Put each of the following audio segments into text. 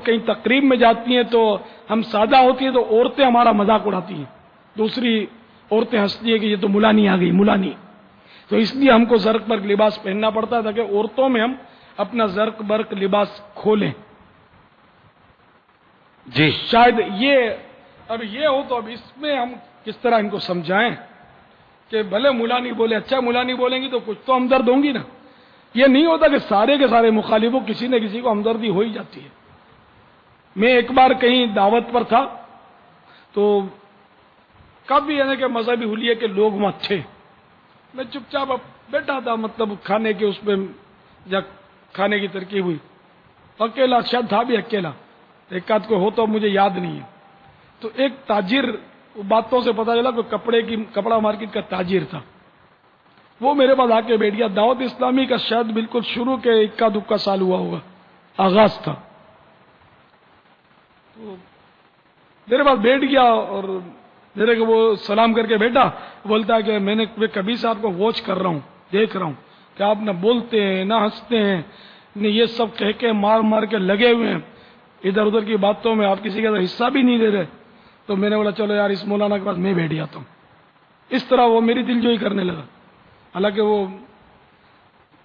کہیں تقریب میں جاتی ہیں تو ہم سادہ ہوتی ہیں تو عورتیں ہمارا مذاق اڑاتی ہیں، دوسری عورتیں ہنستی ہیں کہ یہ تو ملانی آ گئی ملانی. تو اس لیے ہم کو زرق برق لباس پہننا پڑتا ہے تاکہ عورتوں میں ہم اپنا زرق برق لباس کھولیں. جی شاید یہ ہو تو اب اس میں ہم کس طرح ان کو سمجھائیں کہ بھلے ملانی بولے، اچھا ملانی بولیں گی تو کچھ تو ہمدرد ہوں گی نا. یہ نہیں ہوتا کہ سارے کے سارے مخالفوں کسی نہ کسی کو ہمدردی ہو ہی جاتی ہے. میں ایک بار کہیں دعوت پر تھا تو کافی یعنی کہ مذہبی حلیے کے لوگ وہاں تھے. میں چپ چاپ بیٹھا تھا، مطلب کھانے کے اس پہ جب کھانے کی ترکیب ہوئی، اکیلا شاید تھا بھی اکیلا، ایک آدھ کو ہو تو مجھے یاد نہیں ہے. تو ایک تاجر، باتوں سے پتا چلا کہ کپڑا مارکیٹ کا تاجر تھا، وہ میرے پاس آ کے بیٹھ گیا. دعوت اسلامی کا شاید بالکل شروع کے اکا دکا سال ہوا ہوگا، آغاز تھا. تو میرے پاس بیٹھ گیا اور میرے کو وہ سلام کر کے بیٹھا. بولتا ہے کہ میں کبھی سے آپ کو واچ کر رہا ہوں، دیکھ رہا ہوں کہ آپ نہ بولتے ہیں نہ ہنستے ہیں، یہ سب کہہ کے مار مار کے لگے ہوئے ہیں ادھر ادھر کی باتوں میں، آپ کسی کا حصہ بھی نہیں دے رہے. تو میں نے بولا چلو یار اس مولانا کے پاس میں بیٹھ جاتا ہوں. اس طرح وہ میری دل جوئی کرنے لگا. حالانکہ وہ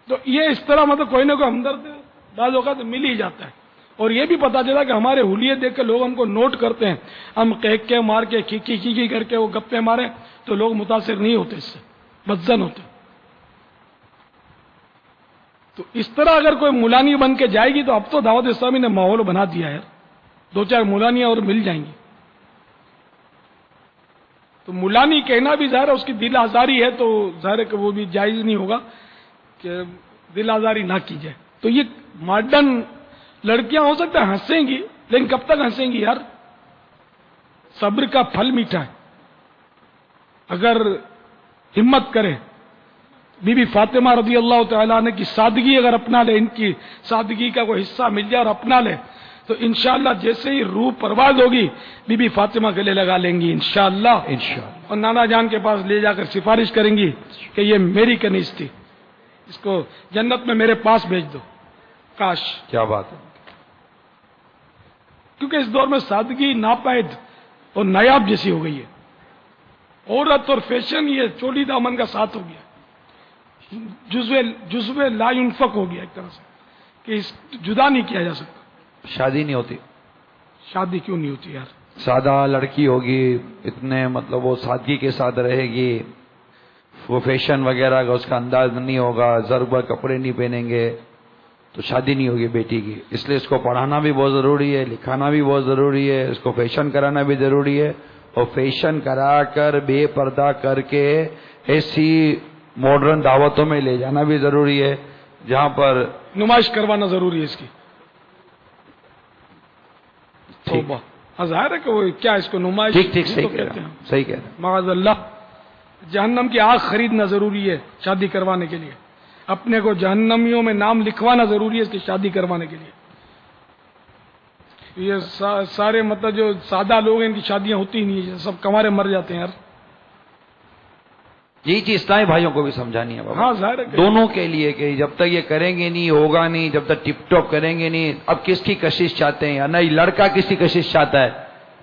تو یہ اس طرح مطلب کوئی نہ کوئی ہمدرد بعض اوقات مل ہی جاتا ہے. اور یہ بھی پتا چلا کہ ہمارے حلیے دیکھ کے لوگ ہم کو نوٹ کرتے ہیں. ہم کہہ کے مار کے کھیکی کھیکی کر کے وہ گپے مارے تو لوگ متاثر نہیں ہوتے، اس سے بدزن ہوتے. تو اس طرح اگر کوئی مولانی بن کے جائے گی تو اب تو دعوت اسلامی نے ماحول بنا دیا ہے، دو چار مولانیاں اور مل جائیں گی. تو مولانی کہنا بھی ظاہر ہے اس کی دل آزاری ہے، تو ظاہر ہے کہ وہ بھی جائز نہیں ہوگا کہ دل آزاری نہ کی جائے. تو یہ ماڈرن لڑکیاں ہو سکتا ہے ہنسیں گی، لیکن کب تک ہنسیں گی یار؟ صبر کا پھل میٹھا ہے. اگر ہمت کرے، بی بی فاطمہ رضی اللہ تعالیٰ عنہ کی سادگی اگر اپنا لے، ان کی سادگی کا کوئی حصہ مل جائے اور اپنا لے تو انشاءاللہ جیسے ہی روح پرواز ہوگی بی بی فاطمہ گلے لگا لیں گی انشاءاللہ. اور نانا جان کے پاس لے جا کر سفارش کریں گی کہ یہ میری کنیز تھی، اس کو جنت میں میرے پاس بھیج دو. کاش. کیا بات ہے. کیونکہ اس دور میں سادگی ناپید اور نایاب جیسی ہو گئی ہے. عورت اور فیشن یہ چولی دامن کا ساتھ ہو گیا، جزو لا ينفق ہو گیا ایک طرح سے، کہ اس جدا نہیں کیا جا سکتا. شادی نہیں ہوتی. شادی کیوں نہیں ہوتی یار؟ سادہ لڑکی ہوگی، اتنے مطلب وہ سادگی کے ساتھ رہے گی، وہ فیشن وغیرہ کا اس کا انداز نہیں ہوگا، ضرور کپڑے نہیں پہنیں گے تو شادی نہیں ہوگی بیٹی کی. اس لیے اس کو پڑھانا بھی بہت ضروری ہے، لکھانا بھی بہت ضروری ہے، اس کو فیشن کرانا بھی ضروری ہے، اور فیشن کرا کر بے پردہ کر کے ایسی ماڈرن دعوتوں میں لے جانا بھی ضروری ہے جہاں پر نمائش کروانا ضروری ہے اس کی. توبہ. ظاہر ہے کہ وہ کیا اس کو نمائش ٹھیک صحیح کہتے ہیں، صحیح کہتے ہیں. معاذ اللہ. جہنم کی آگ خریدنا ضروری ہے شادی کروانے کے لیے، اپنے کو جہنمیوں میں نام لکھوانا ضروری ہے اس کی شادی کروانے کے لیے. یہ سارے مطلب جو سادہ لوگ ہیں ان کی شادیاں ہوتی ہی نہیں، سب کمارے مر جاتے ہیں یار. یہی چیز اسلامی بھائیوں کو بھی سمجھانی ہے. ہاں ظاہر ہے دونوں کے لیے کہ جب تک یہ کریں گے نہیں ہوگا نہیں، جب تک ٹپ ٹاپ کریں گے نہیں. اب کس کی کشش چاہتے ہیں یا نہیں؟ لڑکا کس کی کشش چاہتا ہے،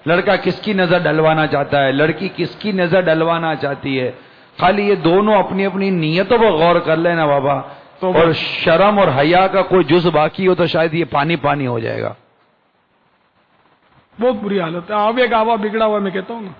لڑکا کس کی نظر ڈلوانا چاہتا ہے، لڑکی کس کی نظر ڈلوانا چاہتی ہے. خالی یہ دونوں اپنی اپنی نیتوں پر غور کر لینا بابا، اور شرم اور حیا کا کوئی جز باقی ہو تو شاید یہ پانی پانی ہو جائے گا. بہت بری حالت ہے. آوے کا آوا بگڑا ہوا میں کہتا ہوں نا.